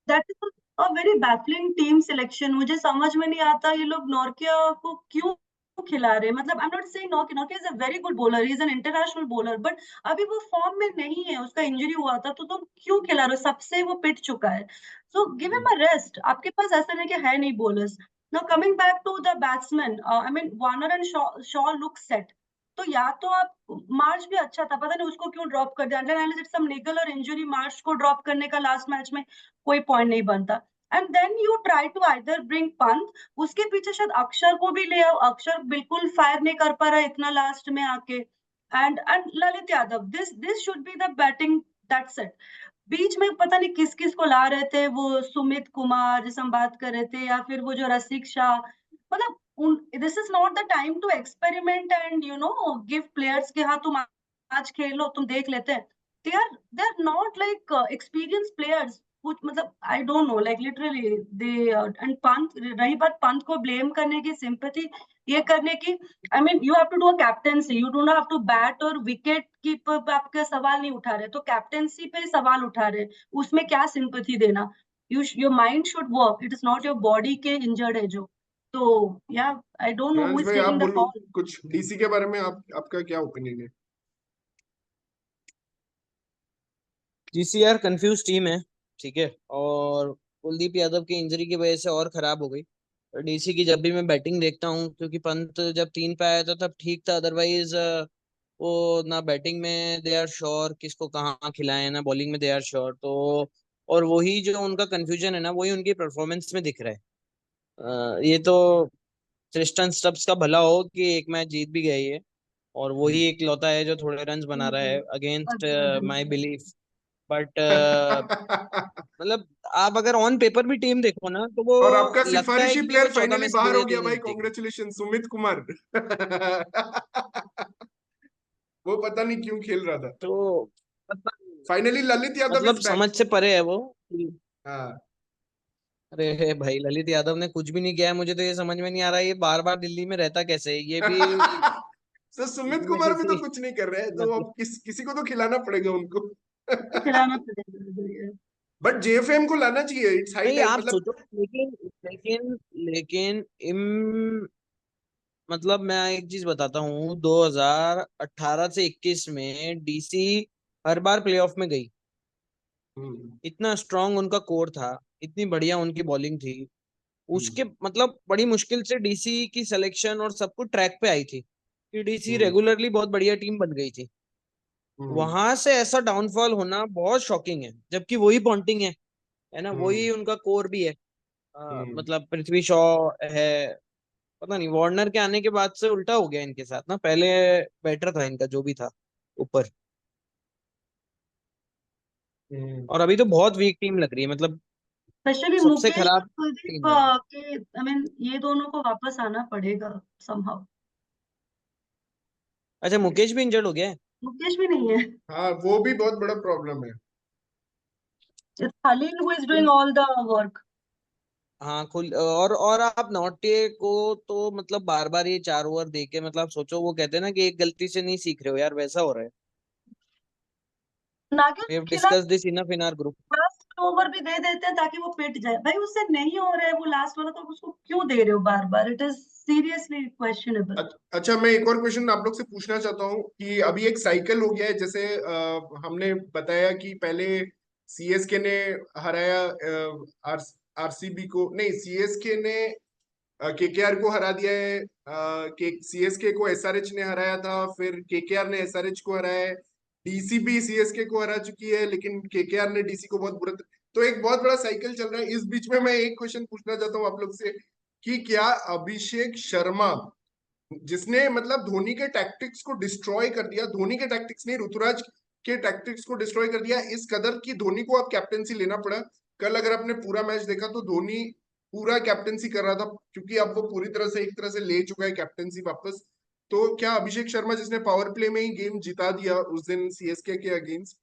that is a very baffling team selection. मुझे समझ में नहीं आता ये लोग नॉर्किया को क्यों खिला रहे हैं। मतलब I am not saying Nortje is a very good bowler, he is an international bowler, but अभी वो फॉर्म में नहीं है, उसका इंजरी हुआ था। तो तुम क्यों खिला रहे हो? सबसे वो पिट चुका है। So give him a rest. आपके पास ऐसा नहीं कि है नहीं bowlers. Now coming back to the batsman, I mean Warner and Shaw look set. तो या तो आप, मार्च भी अच्छा था, पता नहीं उसको क्यों ड्रॉप कर दिया। अंडर सम निकल और इंजरी, मार्च को ड्रॉप करने का लास्ट मैच में कोई पॉइंट नहीं बनता। And then you try to either bring Pant, उसके पीछे शायद अक्षर को भी ले आओ, अक्षर बिल्कुल फायर नहीं कर पा रहा है इतना लास्ट में आके, and Lalit Yadav, this should be the batting, that's it. बीच में पता नहीं किस किस को ला रहे थे, वो सुमित कुमार जैसे हम बात कर रहे थे, या फिर वो जो रसिक शाह, मतलब this is not the time to experiment and give players के हाँ तुम आज खेलो तुम देख लेते हैं। They are not like experience players, मतलब I don't know, like literally they, and Pant, रही बात पंत को ब्लेम करने की, सिंपैथी ये करने की, I mean you have to do a captaincy, you do not have to bat और विकेट कीपर, आपका सवाल नहीं उठा रहे तो कैप्टेंसी पे सवाल उठा रहे, उसमें क्या सिंपैथी देना, your mind should work, it is not your body के इंजर्ड है जो, तो या आई don't know who Shreyansh is भाई आप टेकिंग द बोलो कॉल। कुछ डीसी के बारे में, आपका क्या ओपिनियन है? जीसीआर कंफ्यूज टीम है, ठीक है, और कुलदीप यादव की इंजरी की वजह से और खराब हो गई। डीसी की जब भी मैं बैटिंग देखता हूँ, क्योंकि पंत जब 3 पे आया था तब ठीक था, अदरवाइज वो ना बैटिंग में दे आर श्योर किसको कहाँ खिलाए, ना बॉलिंग में दे आर श्योर, तो और वही जो उनका कंफ्यूजन है ना, वही उनकी परफॉर्मेंस में दिख रहा है। ये तो ट्रिस्टन स्टब्स का भला हो कि एक मैच जीत भी गई है, और वही एक लौता है जो थोड़े रन्स बना रहा है against agree agree. My belief. But मतलब आप अगर ऑन पेपर भी टीम देखो ना, तो वो और आपका लगता है सिफारिशी कि वो प्लेयर 14 फाइनली में से बाहर 2 हो या गया 3 ही भाई, जीतेगी। कॉन्ग्रेचुलेशन सुमित कुमार। वो पता नहीं क्यों खेल रहा था। तो मतलब फाइनली ललित यादव मतलब इज बैक। समझ से परे है वो। हाँ। अरे भाई, ललित यादव ने कुछ भी नहीं किया है, मुझे तो ये समझ में नहीं आ रहा है ये बार बार दिल्ली में रहता कैसे है, ये भी तो सुमित किसी न कुमार भी तो किसी कुछ नहीं कर रहे हैं, तो मतलब। अब किसी को तो खिलाना पड़ेगा उनको। खिलाना पड़ेगा। बट जेएफएम को लाना चाहिए, इट्स हाई नहीं टाइम, आप मतलब। सोचो, लेकिन लेकिन लेकिन इम मतलब मैं एक चीज बताता हूँ, 2018 से 21 में डीसी हर बार प्लेऑफ में गई। हम्म, इतना स्ट्रांग उनका कोर था, इतनी बढ़िया उनकी बॉलिंग थी, हम्म, उसके मतलब बड़ी मुश्किल से डीसी की सिलेक्शन और सब कुछ ट्रैक पे आई थी कि डीसी हम्म, रेगुलरली बहुत बढ़िया टीम बन गई थी। हम्म, वहां से ऐसा डाउनफॉल होना बहुत शॉकिंग है, जबकि वही पॉन्टिंग है ना, हम्म, वही उनका कोर भी है। हम्म, मतलब पृथ्वी शॉ है, पता नहीं वार्नर के आने के बाद से उल्टा हो गया इनके साथ ना, पहले बेटर था इनका जो भी था ऊपर, हम्म। और अभी तो बहुत वीक टीम लग रही है, मतलब स्पेशली सबसे मुकेश और खराब कुलदीप टीम है। के, आई मीन ये दोनों को वापस आना पड़ेगा समहाउ। अच्छा, मुकेश भी इंजर्ड हो गया है। मुकेश भी नहीं है, हाँ, वो भी बहुत बड़ा प्रॉब्लम है। It's Khaleel who is doing कुल ऑल द वर्क। हाँ खुल और आप नौटे को तो मतलब बार बार ये 4 ओवर दे के, मतलब सोचो, वो कहते हैं ना कि एक गलती से नहीं सीख रहे हो यार, वैसा हो रहा है। नागिल वी हैव खिला discuss this enough in our group. Last over भी दे देते हैं ताकि वो पिट जाए, भाई उससे नहीं हो रहा है वो लास्ट वाला, तो उसको क्यों दे रहे हो बार बार, इट इज सीरियसली क्वेश्चनेबल। अच्छा, मैं एक और क्वेश्चन आप लोग से पूछना चाहता हूँ कि अभी एक साइकिल हो गया है, जैसे हमने बताया कि पहले सीएसके ने हराया आर आरसीबी को, नहीं, सीएसके ने केकेआर को हरा दिया है, के सीएसके को एसआरएच ने हराया था, फिर केकेआर ने एसआरएच को हराया है, डीसी भी सीएसके को हरा चुकी है, लेकिन केकेआर ने डीसी को बहुत बुरा, तो एक बहुत बड़ा साइकिल चल रहा है। इस बीच में मैं एक क्वेश्चन पूछना चाहता हूँ आप लोग से कि क्या अभिषेक शर्मा, जिसने मतलब धोनी के टैक्टिक्स को डिस्ट्रॉय कर दिया, धोनी के टैक्टिक्स नहीं, ऋतुराज के टैक्टिक्स को डिस्ट्रॉय कर दिया इस कदर कि धोनी को अब कैप्टेंसी लेना पड़ा। कल अगर आपने पूरा मैच देखा तो धोनी पूरा कैप्टेंसी कर रहा था, क्योंकि अब वो पूरी तरह से एक तरह से ले चुका है कैप्टेंसी वापस। तो क्या अभिषेक शर्मा, जिसने पावर प्ले में ही गेम जिता दिया उस दिन सीएसके के अगेंस्ट,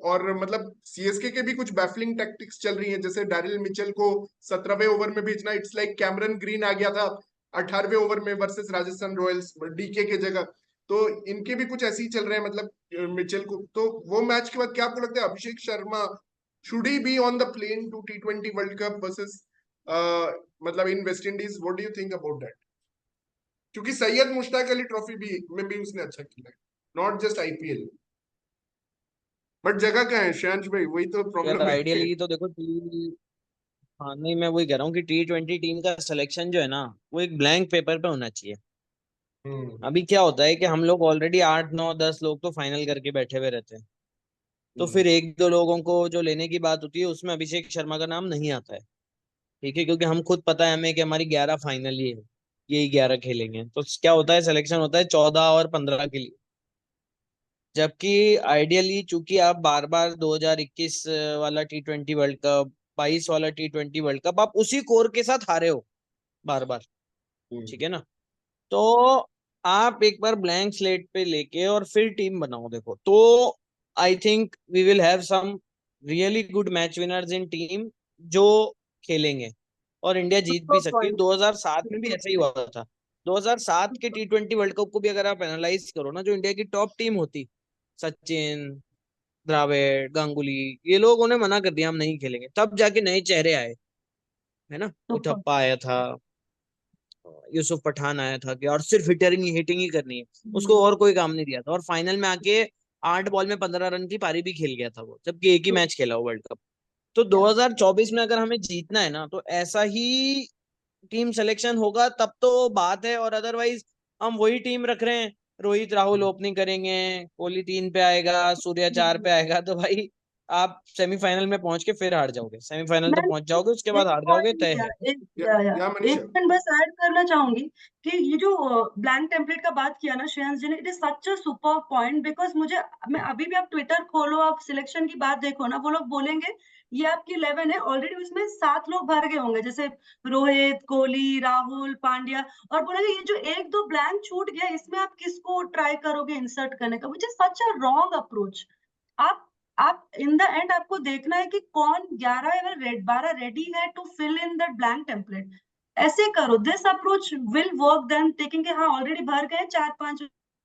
और मतलब सीएसके के भी कुछ बैफलिंग टैक्टिक्स चल रही हैं, जैसे डैरिल मिचेल को 17वें ओवर में भेजना, इट्स लाइक कैमरन ग्रीन आ गया था 18वें ओवर में वर्सेस राजस्थान रॉयल्स डीके के जगह। तो इनके भी कुछ ऐसे ही चल रहे हैं, मतलब मिचेल को, तो वो मैच के बाद क्या आपको लगता है Abhishek Sharma should he be on the plane to T20 world cup versus मतलब in West Indies? What do you think about that? क्योंकि सैयद मुश्ताक अली ट्रॉफी भी में भी उसने अच्छा किया है, नॉट जस्ट आईपीएल। बट जगह कहाँ है श्रेयांश भाई, वही तो यार प्रॉब्लम है। आइडियली तो देखो हाँ नहीं, मैं वही कह रहा हूँ कि T20 टीम का सिलेक्शन जो है ना, वो एक ब्लैंक पेपर पे होना चाहिए। हम्म, अभी क्या होता है कि हम लोग ऑलरेडी 8 9 10 लोग तो फाइनल करके बैठे हुए रहते हैं, तो फिर एक दो लोगों को जो लेने की बात होती है उसमें अभिषेक शर्मा का नाम नहीं आता है, ठीक है, क्योंकि हम खुद पता है हमें कि हमारी 11 फाइनल ही है, यही 11 खेलेंगे, तो क्या होता है सिलेक्शन होता है 14 और 15 के लिए। जबकि आइडियली चूंकि आप बार बार 2021 वाला T20 वर्ल्ड कप, 22 वाला T20 वर्ल्ड कप आप उसी कोर के साथ हारे हो बार बार, ठीक है ना, तो आप एक बार ब्लैंक स्लेट पे लेके और फिर टीम बनाओ, देखो तो I think we will have some really good match winners in team जो खेलेंगे और इंडिया जीत भी Super सकती है। point. 2007 में भी ऐसा ही हुआ था। 2007 के T20 वर्ल्ड कप को भी अगर आप एनालाइज करो ना, जो इंडिया की टॉप टीम होती, सचिन, द्रविड़, गांगुली, ये लोगों ने मना कर दिया हम नहीं खेलेंगे, तब जाके नए चेहरे आए, है ना, Super. उथप्पा आया था, यूसुफ पठान आया था कि और सिर्फ हिटिंग ही करनी है, उसको और कोई काम नहीं दिया था, और फाइनल में आके 8 बॉल में 15 रन की पारी भी खेल गया था वो, जबकि एक ही मैच खेला वो वर्ल्ड कप। तो 2024 में अगर हमें जीतना है ना, तो ऐसा ही टीम सिलेक्शन होगा तब तो बात है, और अदरवाइज हम वही टीम रख रहे हैं, रोहित राहुल ओपनिंग करेंगे, कोहली 3 पे आएगा, सूर्या 4 पे आएगा, तो भाई आप सेमीफाइनल में पहुंच के फिर हार जाओगे, सेमीफाइनल तो मैं पहुंच जाओगे, उसके बाद एक हार जाओगे, पॉइंट तय या है। एक या या एक मनीषा। पॉइंट बस ऐड करना चाहूंगी कि ये जो ब्लैंक टेम्पलेट का बात किया ना श्रेयांश जी ने, it is such a super point because मुझे मैं अभी भी, आप ट्विटर खोलो, आप सिलेक्शन की बात देखो ना, वो लोग बोलेंगे ये आपकी 11 है, ऑलरेडी उसमें 7 लोग भर गए होंगे, जैसे रोहित, कोहली, राहुल, पांड्या, और बोलेंगे ये जो एक दो ब्लैंक छूट गया इसमें आप किसको ट्राई करोगे इंसर्ट करने का, which is such a wrong approach. आप इन द एंड आपको देखना है कि कौन 11 अगर 12 रेडी है to fill in that blank template, ऐसे करो। This approach will work then taking के हाँ ऑलरेडी भर गए 4-5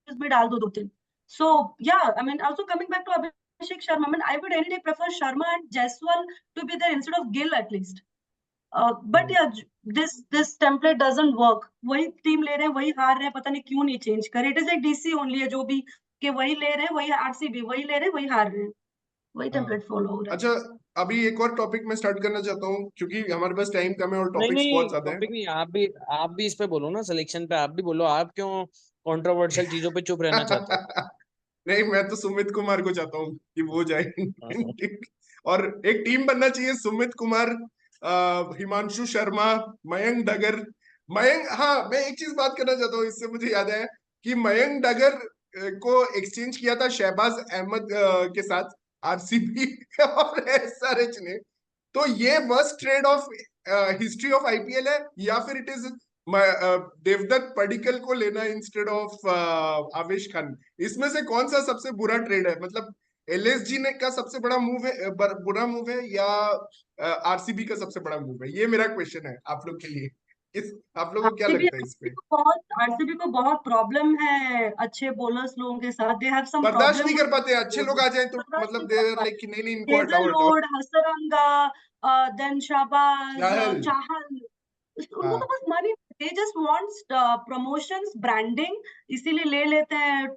में डाल दो 2-3। So yeah I mean also coming back to Abhishek Sharma, I mean I would any day prefer Sharma and Jaiswal to be there instead of Gill at least, but yeah this template doesn't work. वही team ले रहे हैं, वही हार रहे हैं, पता नहीं क्यों नहीं चेंज करे। It is like DC only है जो भी, कि वही ले रहे हैं, वही आरसीबी, वही ले रहे हैं, वही हार रहे हैं, वही हाँ, टेम्पलेट फॉलो हो रहा है। अच्छा, अभी एक और टॉपिक में स्टार्ट करना चाहता हूँ क्योंकि हमारे पास टाइम कम है और नहीं टॉपिक्स बहुत नहीं ज्यादा टॉपिक हैं। नहीं, आप भी इस पे बोलो ना, सिलेक्शन पे आप भी बोलो, आप क्यों कंट्रोवर्शियल चीजों पे चुप रहना चाहते हो? नहीं, मैं तो सुमित कुमार को चाहता हूँ कि वो जाए। और एक टीम बनना चाहिए, सुमित कुमार, हिमांशु शर्मा, मयंक डगर। मयंक, हाँ, मैं एक चीज बात करना चाहता हूँ, इससे मुझे याद है कि मयंक डगर को एक्सचेंज किया था शहबाज अहमद के साथ आरसीबी और एसआरएच ने। तो ये worst trade off history of IPL है, या फिर इट इज देवदत्त पडिक्कल को लेना इंस्टेड ऑफ आवेश खान? इसमें से कौन सा सबसे बुरा ट्रेड है? मतलब एलएसजी ने का सबसे बड़ा मूव है, बुरा मूव है, या आरसीबी का सबसे बड़ा मूव है? ये मेरा क्वेश्चन है आप लोग के लिए। आप लोगों को क्या आरसीबी लगता है इस पे? आरसीबी को बहुत प्रॉब्लम है अच्छे बॉलर्स लोगों के साथ, दे हैव सम बर्दाश्त प्रॉब्लम नहीं कर पाते, अच्छे लोग विद आ जाए तो मतलब दे लाइक कि नहीं नहीं, इनको हटाओ हटाओ। हेजलवुड, हसरंगा, देन शाहबाज, चाहल। चाहल, उनको तो हाँ। बस money, they just wants promotions, branding, इसीलिए ले लेते हैं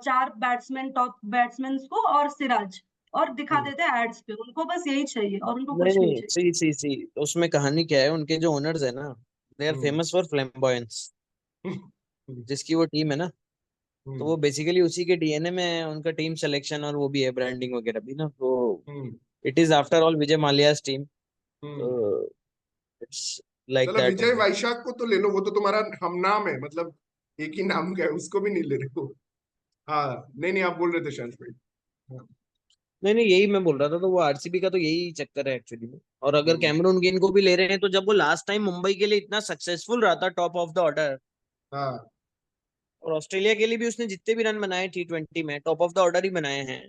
4 बैट्समैन, टॉप बैट्समैन को और सिराज, और दिखा देते हैं एड्स पे, उनको बस यही चाहिए और उनको नहीं कुछ नहीं नहीं, चाहिए। सी उसमें कहानी क्या है, उनके जो ओनर्स है ना, they are hmm. Famous for flamboyance, hmm. जिसकी वो टीम है ना, तो हम्म। वो बेसिकली उसी के डीएनए में है, उनका टीम सिलेक्शन और वो भी है ब्रांडिंग वगैरह भी ना, तो hmm. It is after all Vijay Mallya's team, hmm. तो इट्स लाइक चलो, दैट विजय ओनली। वैशाख को तो ले लो, वो तो तुम्हारा हम नाम है, मतलब एक ही नाम का है, उसको भी नहीं ले रहे हो। हाँ, नहीं नहीं, आप बोल रहे थे शांत भाई। हाँ। नहीं नहीं, यही मैं बोल रहा था, तो वो आरसीबी का तो यही चक्कर है एक्चुअली में। और अगर हम्म। कैमरून ग्रीन को भी ले रहे हैं, तो जब वो लास्ट टाइम मुंबई के लिए इतना सक्सेसफुल रहा था टॉप ऑफ द ऑर्डर, हाँ। और ऑस्ट्रेलिया के लिए भी उसने जितने भी रन बनाए T20 में टॉप ऑफ द ऑर्डर ही बनाए हैं,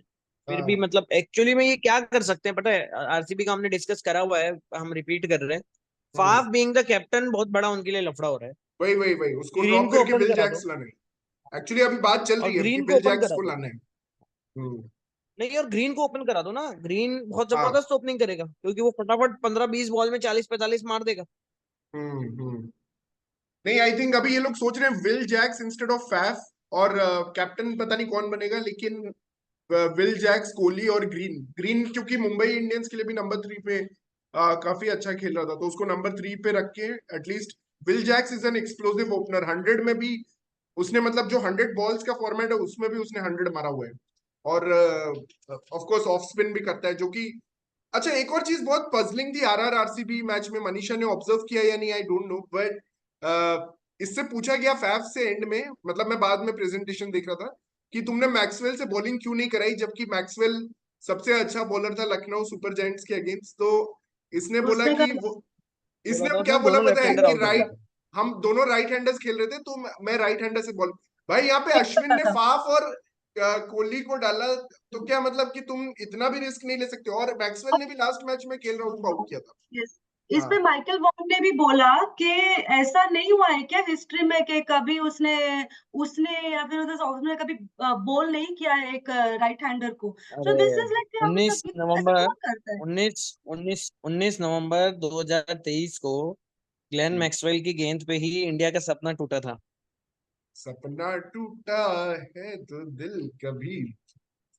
फिर भी हाँ। मतलब एक्चुअली में ये क्या कर सकते हैं पता है, आरसीबी का हमने डिस्कस करा हुआ है, हम रिपीट कर रहे हैं, हम्म। फाफ बीइंग द कैप्टन बहुत बड़ा उनके लिए लफड़ा हो रहा है। वही वही वही, उसको ग्रीन ड्रॉप को करके ओपन विल करा दो, जैक्स लाना है। एक्चुअली अभी बात चल और रही है कि ग्रीन को विल ओपन जैक्स करा को दो। लाना है। हम्म। नहीं, और ग्रीन को ओपन करा दो ना, ग्रीन बहुत हाँ। जबरदस्त ओपनिंग करेगा, क्योंकि वो फटाफट 15-20 बॉल में 40-45 मार देगा। हम्म। नहीं, आई थिंक अभी ये लोग सोच रहे हैं Will Jacks instead of Faf, और कैप्टन पता नहीं कौन बनेगा, लेकिन विल जैक्स, कोहली और ग्रीन। ग्रीन क्योंकि मुंबई इंडियंस के लिए भी नंबर 3 पे काफी अच्छा खेल रहा था, तो उसको नंबर 3 पे रख के at least. Will Jacks is an explosive opener, 100 में भी उसने, मतलब जो 100 बॉल्स का फॉर्मेट है उसमें भी उसने 100 मारा हुआ है। और ऑफ कोर्स ऑफ स्पिन भी करता है, जो कि अच्छा। एक और चीज बहुत पजलिंग थी आरआर आरसीबी मैच में, मनीषा ने ऑब्जर्व किया या नहीं आई डोंट नो, बट इससे पूछा गया फैफ से एंड में, मतलब मैं बाद में प्रेजेंटेशन देख रहा था कि तुमने मैक्सवेल से बॉलिंग क्यों नहीं कराई, जबकि मैक्सवेल सबसे अच्छा बॉलर था लखनऊ सुपर जायंट्स के अगेंस्ट। तो इसने बोला उसने कि कहा वो, बोला इसने था क्या उसने बोला दोनों पता लेफ्ट है हैंडर कि आउट हो गए राइट, थे। हम दोनों राइट हैंडर्स खेल रहे थे तो मैं राइट हैंडर से बॉल, भाई यहाँ पे नहीं अश्विन पता ने था। फाफ और कोहली को डाला, तो क्या मतलब कि तुम इतना भी रिस्क नहीं ले सकते। और मैक्सवेल ने भी लास्ट मैच में केएल राहुल को आउट किया था। Yes. इस हाँ पे माइकल वॉन ने भी बोला कि ऐसा नहीं हुआ है क्या हिस्ट्री में कि कभी उसने उसने या फिर उसने कभी बॉल नहीं किया है एक राइट हैंडर को। सो अरे दिस इज लाइक क्या 19 मतलब ऐसा नवंबर कौन करता है? 19 नवंबर 2023 को ग्लेन मैक्सवेल की गेंद पे ही इंडिया का सपना टूटा था। सपना टूटा है तो दिल कभी,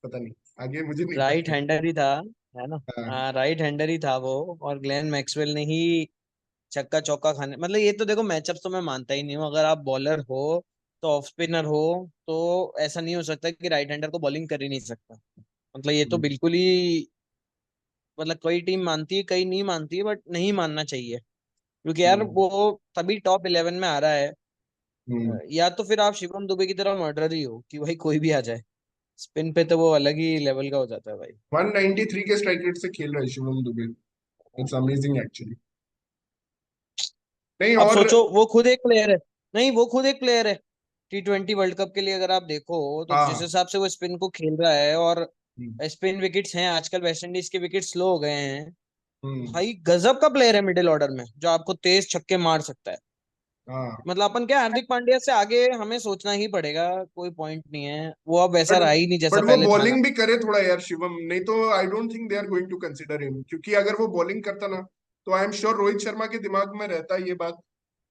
पता नहीं आगे मुझे नहीं राइट पता। हैंडर ही था, है ना। हाँ, हाँ, राइट हैंडर ही था वो, और ग्लेन मैक्सवेल ने ही छक्का चौका खाने, मतलब ये तो देखो मैचअप्स तो मैं मानता ही नहीं हूँ। अगर आप बॉलर हो तो ऑफ स्पिनर हो, तो ऐसा नहीं हो सकता कि राइट हैंडर को बॉलिंग कर ही नहीं सकता। मतलब ये तो बिल्कुल ही, मतलब कोई टीम मानती है कई नहीं मानती है, बट नहीं मानना चाहिए। क्योंकि यार हम्म, वो तभी टॉप 11 में आ रहा है। हम्म। या तो फिर आप शिवम दुबे की तरह मर्डर ही हो कि भाई कोई भी आ जाए स्पिन पे, तो वो अलग ही लेवल का हो जाता है भाई। 193 के स्ट्राइक रेट से खेल रहा है Shivam Dubey, it's amazing actually. नहीं अब और सोचो वो खुद एक प्लेयर है, नहीं वो खुद एक प्लेयर है। T20 वर्ल्ड कप के लिए अगर आप देखो तो जिस हाँ, हिसाब से वो स्पिन को खेल रहा है, और हम्म, स्पिन विकेट्स हैं आजकल, वेस्ट इंडीज के विकेट स्लो हो गए हैं। हम्म, भाई गजब का प्लेयर है मिडिल ऑर्डर में, जो आपको तेज छक्के मार सकता है। हाँ। मतलब अपन क्या, हार्दिक पांड्या से आगे हमें सोचना ही पड़ेगा, कोई पॉइंट नहीं है। वो अब वैसा बट रहा ही नहीं जैसा बट वो पहले था ना। बॉलिंग भी करे थोड़ा यार शिवम, नहीं तो I don't think they are going to consider him, क्योंकि अगर वो बॉलिंग करता ना तो I am sure Rohit Sharma के दिमाग में रहता ये बात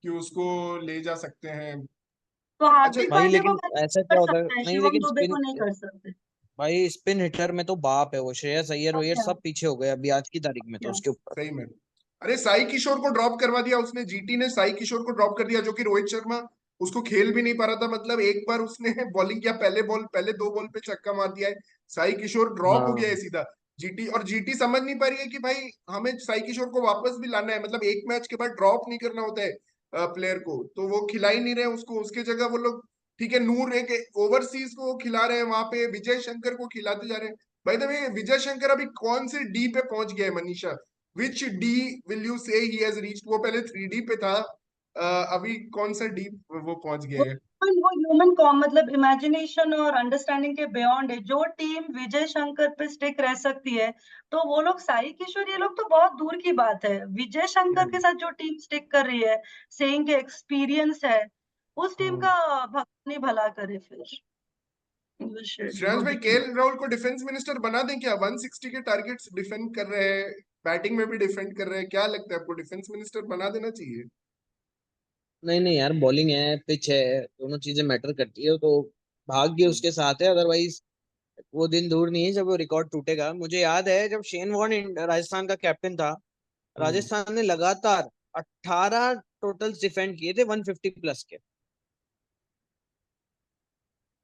कि उसको ले जा सकते हैं। तो अच्छा, हार्दिक भाई पांड्या को लेकिन ऐसा कर क्या होता है, सकते हैं, नहीं शिवम लेकिन दुबे को स्पिन, नहीं कर सकते। भाई स्पिन हिटर में तो बाप है वो, श्रेयस अय्यर अब वैयर क्या सब पीछे हो गए अभी आज की तारीख में तो क्या उसके ऊपर। सही में, अरे साई किशोर को ड्रॉप करवा दिया उसने, जीटी ने साई किशोर को ड्रॉप कर दिया, जो कि रोहित शर्मा उसको खेल भी नहीं पा रहा था। मतलब एक बार उसने बॉलिंग किया, पहले दो बॉल पे छक्का मार दिया है, साई किशोर ड्रॉप हो गया है हाँ, सीधा। जीटी, और जीटी समझ नहीं पा रही है कि भाई हमें साई किशोर को वापस भी लाना है, मतलब एक मैच के बाद ड्रॉप नहीं करना होता है प्लेयर को, तो वो खिला ही नहीं रहे उसको, उसके जगह वो लोग ठीक है नूर एक ओवरसीज को खिला रहे हैं, वहां पे विजय शंकर को खिलाते जा रहे हैं। भाई द वे विजय शंकर अभी कौन से डी पे पहुंच गया है मनीषा, विच डी विल यू से ही हैज रीच्ड, वो पहले 3D पे था, अभी कौन सा डी वो पहुंच वो गया है। वो ह्यूमन कॉम मतलब इमेजिनेशन और अंडरस्टैंडिंग के बियॉन्ड है। जो टीम विजय शंकर पे स्टिक रह सकती है, तो वो लोग साई किशोर ये लोग तो बहुत दूर की बात है। विजय शंकर के हम्म, साथ जो टीम स्टिक कर रही है, सेइंग के एक्सपीरियंस है, उस टीम हम्म। का भगवान ही भला करे फिर। श्रेयांश भाई, केएल राहुल को डिफेंस मिनिस्टर बना दें क्या? 160 के टारगेट्स डिफेंड कर रहे हैं, बैटिंग में भी डिफेंड कर रहे हैं, क्या लगता है आपको, डिफेंस मिनिस्टर बना देना चाहिए? नहीं नहीं यार, बॉलिंग है पिच है, दोनों चीजें मैटर करती है, तो भाग्य उसके साथ है। अदरवाइज वो दिन दूर नहीं है जब वो रिकॉर्ड टूटेगा। मुझे याद है जब शेन वॉर्न राजस्थान का कैप्टन था, हम्म, राजस्थान ने लगातार 18 टोटल्स डिफेंड किए थे 150 प्लस के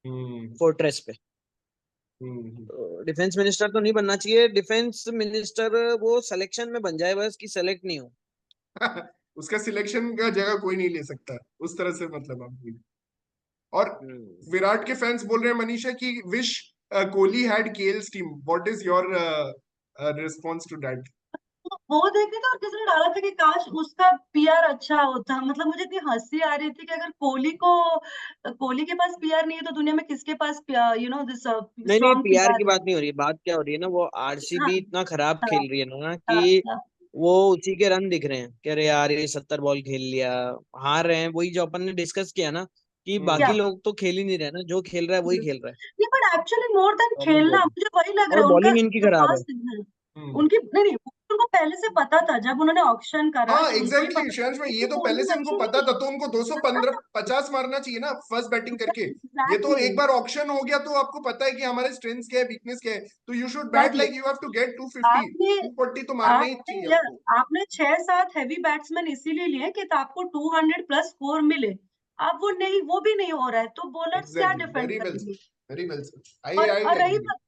हम्म, फोर्ट्रेस पे। हम्म। डिफेंस मिनिस्टर तो नहीं बनना चाहिए, डिफेंस मिनिस्टर वो सिलेक्शन में बन जाए बस, कि सेलेक्ट नहीं हो। उसका सिलेक्शन का जगह कोई नहीं ले सकता, उस तरह से मतलब आप। और हम्म। विराट के फैंस बोल रहे हैं मनीषा की wish Kohli had KL's team, what is your response to that? वो देखे थे और किसी ने डाला था कि काश उसका पीआर अच्छा होता। मतलब मुझे इतनी हंसी आ रही थी कि अगर कोहली के पास पीआर नहीं है तो दुनिया में किसके पास दिस नहीं नहीं, स्ट्रॉन्ग पीआर पीआर की है। बात नहीं हो रही है, बात क्या हो रही है ना, वो हाँ आरसीबी इतना खराब हाँ खेल रही है ना हाँ कि हाँ वो उसी के रन दिख रहे हैं कि अरे यार ये 70 बॉल खेल लिया, हार रहे हैं। वही जो अपन ने डिस्कस किया ना, कि हम्म, बाकी क्या लोग तो खेल ही नहीं रहे ना, जो खेल रहा है वही खेल रहा है। नहीं, but actually more than problem वो खेलना है। मुझे वही लग और रहा है उनका बॉलिंग इनकी जो खराब है। फर्स्ट है हम्म। उनकी। नहीं नहीं, उनको पहले से पता था जब उन्होंने ऑक्शन करा हाँ कि उनको ही एग्जैक्टली पता था श्रेयांश कि भाई, ये उनकी तो पहले बॉलिंग से उनको अच्छी पता नहीं था, तो उनको 215 50 मारना चाहिए ना फर्स्ट बैटिंग करके। ये तो एग्जैक्टली एक बार ऑक्शन हो गया तो आपको पता है कि हमारे स्ट्रेंथ्स क्या है, वीकनेस क्या है, तो you should bat exactly. Like you have to get 250, आपने 240 तो मारना ही आपने चाहिए या आपको। आपने 6-7 हैवी बैट्समैन इसीलिए लिए कि आपको 200 प्लस स्कोर मिले। अब वो नहीं, वो भी नहीं हो रहा है, तो बॉलर्स क्या एग्जैक्टली, डिफेंड वेरी वेल, करेंगे? वेरी वेल, आई और आई और रही agree.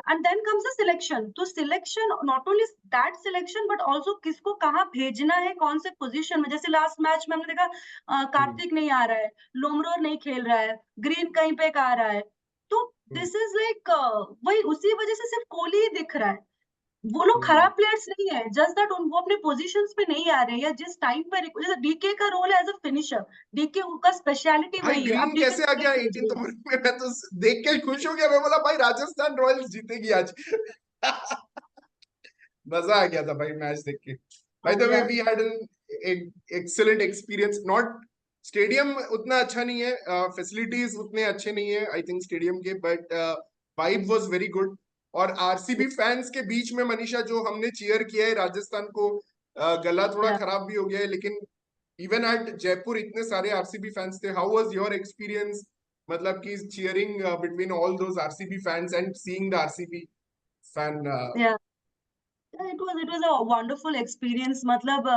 and then comes the selection. तो selection, not only that selection but also किसको कहाँ भेजना है, कौन से पोजीशन में. जैसे लास्ट मैच में हमने देखा कार्तिक नहीं आ रहा है, लोमरोर नहीं खेल रहा है, ग्रीन कहीं पे आ रहा है. तो दिस इज लाइक वही, उसी वजह से सिर्फ कोहली ही दिख रहा है. वो लोग खराब प्लेयर्स नहीं है, जस्ट दैट वो अपने पोजीशंस पे नहीं आ रहे हैं, या जिस टाइम पर, जैसे डीके का रोल है एज अ फिनिशर, डीके का स्पेशलिटी भाई वही है. अब ग्रीन कैसे आ गया 18th ओवर में? मैं तो देख के खुश हो गया. मैं बोला भाई राजस्थान रॉयल्स जीतेगी आज. मजा आ गया था भाई मैच देख के. By the way we had an excellent experience. Not stadium उतना अच्छा नहीं है, फैसिलिटीज उतने अच्छे नहीं है आई थिंक स्टेडियम के, but vibe was very good. और आरसीबी फैंस के बीच में मनीषा जो हमने चीयर किया है राजस्थान को, गला थोड़ा खराब भी हो गया है, लेकिन इवन एट जयपुर इतने सारे आरसीबी फैंस थे. हाउ वाज योर एक्सपीरियंस, मतलब कि cheering between all those RCB fans and seeing the RCB fan? it was a wonderful experience. मतलब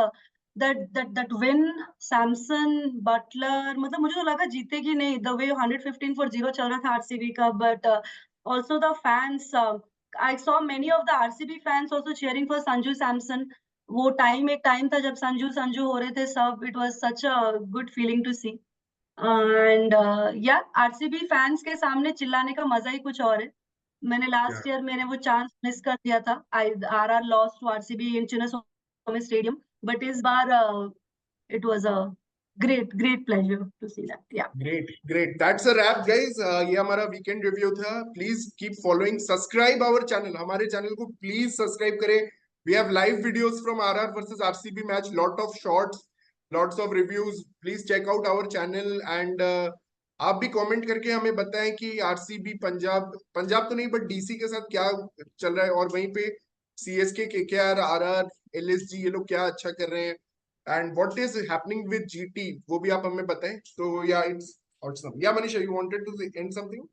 that win, Samson, Butler, मतलब मुझे तो लगा जीतेगी नहीं, the way 115-0 चल रहा था आरसीबी का. But also the fans, I saw many of the RCB fans also cheering for Sanju Samson. वो एक टाइम था जब संजू हो रहे थे सब. It was such a good feeling to see. And yeah, RCB fans के सामने चिल्लाने का मजा ही कुछ और है. मैंने लास्ट ईयर मैंने वो चांस मिस कर दिया था. RR lost to RCB in Chinnaswamy stadium, but इस बार it was a great pleasure to see that. Yeah, great. That's a wrap guys. ये हमारा वीकेंड रिव्यू था. Please keep following, subscribe our channel. हमारे channel को प्लीज सब्सक्राइब करें. We have live videos from RR versus RCB match, lot of shorts, lots of reviews. Please check out our channel and आप भी comment करके हमें बताएं कि RCB Punjab तो नहीं बट डीसी के साथ क्या चल रहा है, और वहीं पे सीएसके, केकेआर, आरआर, एलएसजी ये लोग क्या अच्छा कर रहे हैं, and what is happening with GT वो भी आप हमें बताएं. तो या it's awesome. Yeah Manisha, you wanted to end something?